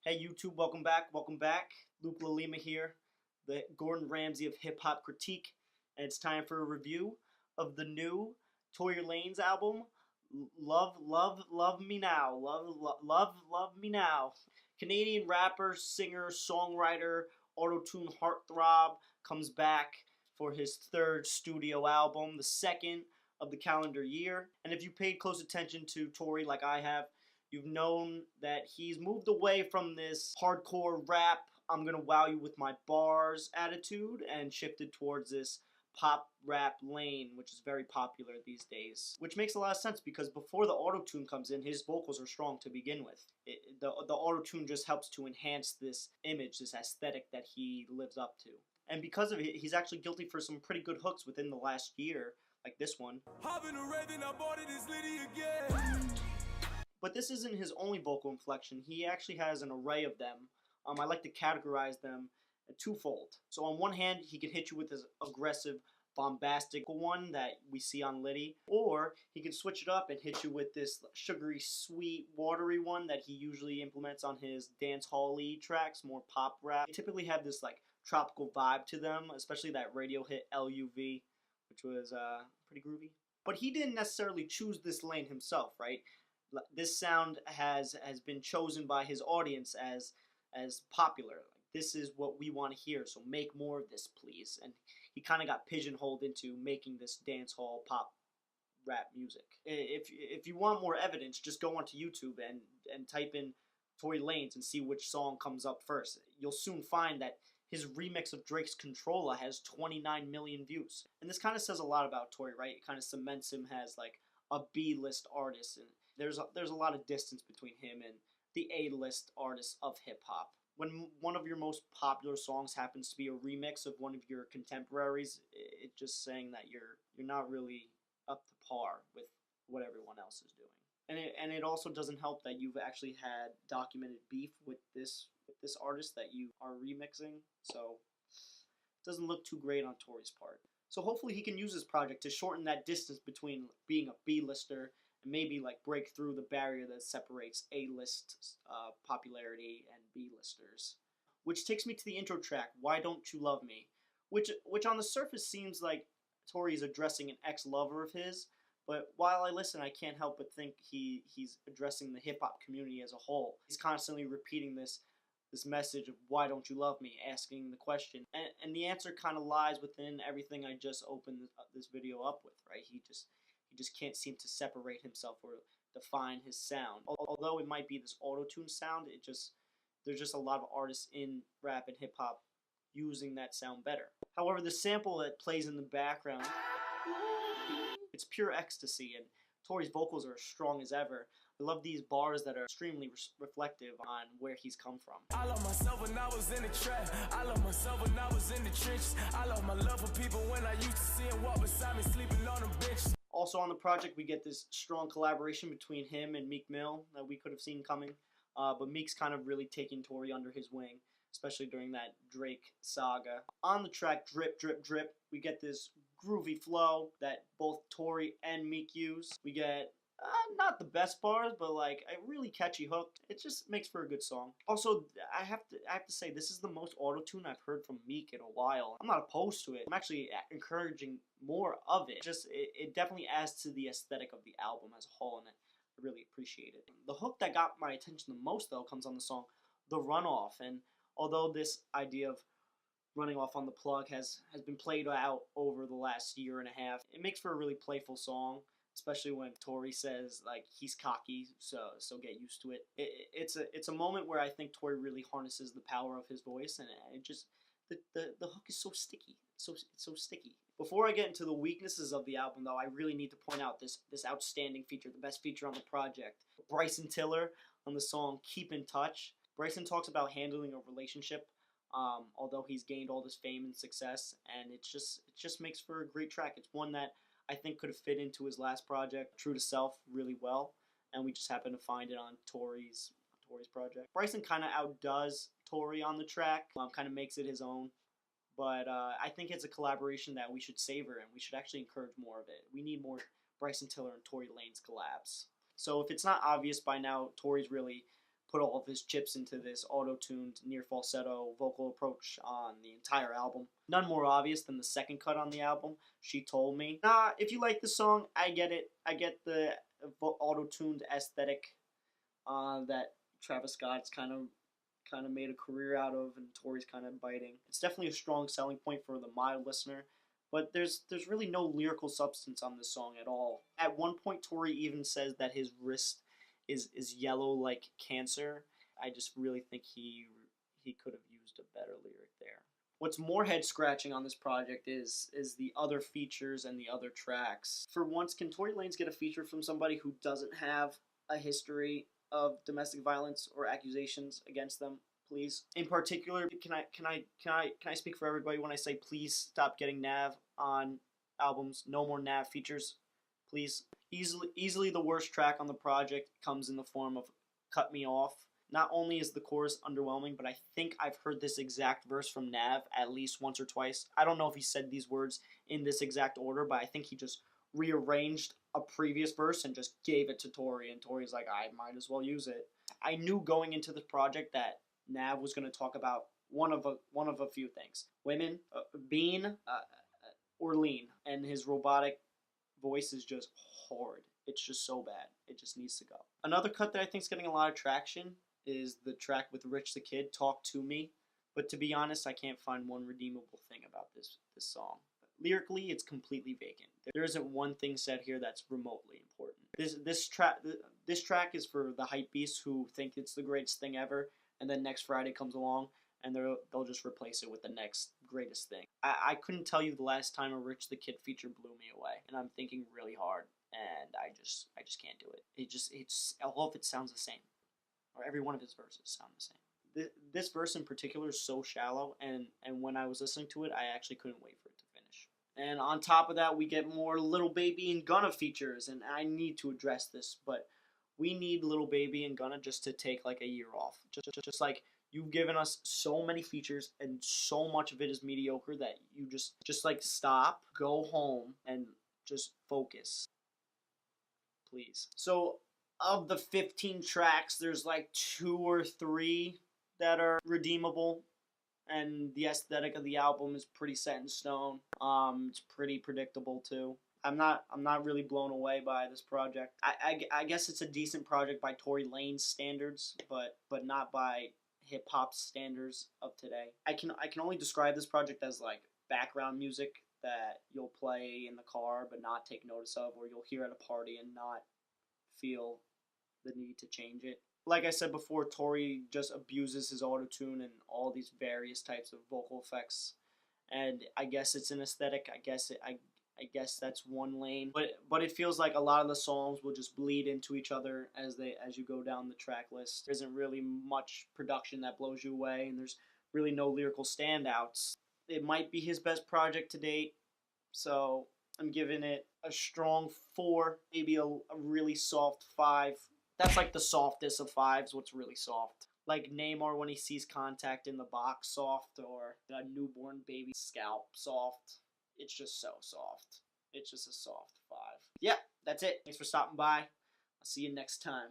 Hey YouTube, welcome back, Luke Lalima here, the Gordon Ramsay of hip hop critique, and it's time for a review of the new Tory Lanez album, Love, Love, Love Me Now, Love Me Now. Canadian rapper, singer, songwriter, autotuned heart-throb comes back for his third studio album, the second of the calendar year. And if you paid close attention to Tory like I have, you've known that he's moved away from this hardcore rap, I'm gonna wow you with my bars attitude, and shifted towards this pop rap lane, which is very popular these days. Which makes a lot of sense because before the auto-tune comes in, his vocals are strong to begin with. The auto-tune just helps to enhance this image, this aesthetic that he lives up to. And because of it, he's actually guilty for some pretty good hooks within the last year, like this one. But this isn't his only vocal inflection. He actually has an array of them. I like to categorize them twofold. So on one hand, he can hit you with his aggressive, bombastic one that we see on Liddy, or he can switch it up and hit you with this sugary, sweet, watery one that he usually implements on his dance hall-y tracks, more pop rap. They typically have this like tropical vibe to them, especially that radio hit LUV, which was pretty groovy. But he didn't necessarily choose this lane himself, right? This sound has been chosen by his audience as popular. Like, this is what we want to hear, so make more of this, please. And he kind of got pigeonholed into making this dance hall pop rap music. If you want more evidence, just go onto YouTube and type in Tory Lanez and see which song comes up first. You'll soon find that his remix of Drake's Controlla has 29 million views. And this kind of says a lot about Tory, right? It kind of cements him as like a B-list artist, and there's a lot of distance between him and the A-list artists of hip-hop. When one of your most popular songs happens to be a remix of one of your contemporaries, it's just saying that you're not really up to par with what everyone else is doing. And it also doesn't help that you've actually had documented beef with this artist that you are remixing, so it doesn't look too great on Tory's part. So hopefully he can use this project to shorten that distance between being a B-lister and maybe like break through the barrier that separates A-list popularity and B-listers. Which takes me to the intro track, Why Don't You Love Me? Which on the surface seems like Tory is addressing an ex-lover of his, but while I listen, I can't help but think he's addressing the hip-hop community as a whole. He's constantly repeating this message of why don't you love me, asking the question, and the answer kind of lies within everything I just opened this video up with, right? He just can't seem to separate himself or define his sound. Although it might be this auto-tune sound, there's just a lot of artists in rap and hip hop using that sound better. However, the sample that plays in the background, it's pure ecstasy, and Tory's vocals are as strong as ever. I love these bars that are extremely reflective on where he's come from. I love myself when I was in the trap. I love myself when I was in the trenches. I love my love for people when I used to see him walk beside me sleeping on a bench. Also on the project, we get this strong collaboration between him and Meek Mill that we could have seen coming. But Meek's kind of really taking Tory under his wing, especially during that Drake saga. On the track Drip, Drip, Drip, we get this groovy flow that both Tory and Meek use. We get not the best bars, but like a really catchy hook. It just makes for a good song. Also, I have to say, this is the most auto-tune I've heard from Meek in a while. I'm not opposed to it. I'm actually encouraging more of it. It definitely adds to the aesthetic of the album as a whole, and I really appreciate it. The hook that got my attention the most, though, comes on the song The Runoff. And although this idea of running off on the plug has been played out over the last year and a half, it makes for a really playful song, especially when Tory says like he's cocky, so get used to it. It's a moment where I think Tory really harnesses the power of his voice, and it just the hook is so sticky, it's so sticky. Before I get into the weaknesses of the album, though, I really need to point out this outstanding feature, the best feature on the project. Bryson Tiller on the song Keep in Touch. Bryson talks about handling a relationship, although he's gained all this fame and success, and it just makes for a great track. It's one that I think could have fit into his last project, True to Self, really well, and we just happened to find it on Tory's project. Bryson kind of outdoes Tory on the track, kind of makes it his own, but I think it's a collaboration that we should savor, and we should actually encourage more of it. We need more Bryson Tiller and Tory Lanez collabs. So if it's not obvious by now, Tory's really put all of his chips into this auto-tuned near falsetto vocal approach on the entire album. None more obvious than the second cut on the album, She Told Me. Nah, if you like the song, I get it. I get the auto-tuned aesthetic that Travis Scott's kind of made a career out of, and Tory's kind of biting. It's definitely a strong selling point for the mild listener, but there's really no lyrical substance on this song at all. At one point, Tory even says that his wrist is yellow like cancer. I just really think he could have used a better lyric there. What's more head scratching on this project is the other features and the other tracks. For once, can Tory Lanez get a feature from somebody who doesn't have a history of domestic violence or accusations against them, please? In particular, can I speak for everybody when I say please stop getting Nav on albums? No more Nav features, please. Easily the worst track on the project comes in the form of Cut Me Off. Not only is the chorus underwhelming, but I think I've heard this exact verse from Nav at least once or twice. I don't know if he said these words in this exact order, but I think he just rearranged a previous verse and just gave it to Tory, and Tory's like, I might as well use it. I knew going into the project that Nav was going to talk about one of a few things: women, bean, or lean, and his robotic voice is just hard. It's just so bad. It just needs to go. Another cut that I think is getting a lot of traction is the track with Rich the Kid, Talk to Me. But to be honest, I can't find one redeemable thing about this song. Lyrically, it's completely vacant. There isn't one thing said here that's remotely important. This track is for the hype beasts who think it's the greatest thing ever, and then next Friday comes along and they'll just replace it with the next greatest thing. I couldn't tell you the last time a Rich the Kid feature blew me away, and I'm thinking really hard, and I just can't do it. It's all of it sounds the same, or every one of his verses sound the same. This verse in particular is so shallow, and when I was listening to it, I actually couldn't wait for it to finish. And on top of that, we get more Lil Baby and Gunna features, and I need to address this, but we need Lil Baby and Gunna just to take like a year off. Just like, you've given us so many features and so much of it is mediocre that you just like stop, go home, and just focus, please. So of the 15 tracks, there's like 2 or 3 that are redeemable, and the aesthetic of the album is pretty set in stone. It's pretty predictable too. I'm not really blown away by this project. I guess it's a decent project by Tory Lanez standards, but not by hip hop standards of today. I can only describe this project as like background music that you'll play in the car but not take notice of, or you'll hear at a party and not feel the need to change it. Like I said before, Tory just abuses his autotune and all these various types of vocal effects, and I guess it's an aesthetic. I guess that's one lane, but it feels like a lot of the songs will just bleed into each other as you go down the track list. There isn't really much production that blows you away, and there's really no lyrical standouts. It might be his best project to date, so I'm giving it a strong 4, maybe a really soft 5. That's like the softest of 5s. What's really soft? Like Neymar when he sees contact in the box, soft, or a newborn baby scalp, soft. It's just so soft. It's just a soft 5. Yeah, that's it. Thanks for stopping by. I'll see you next time.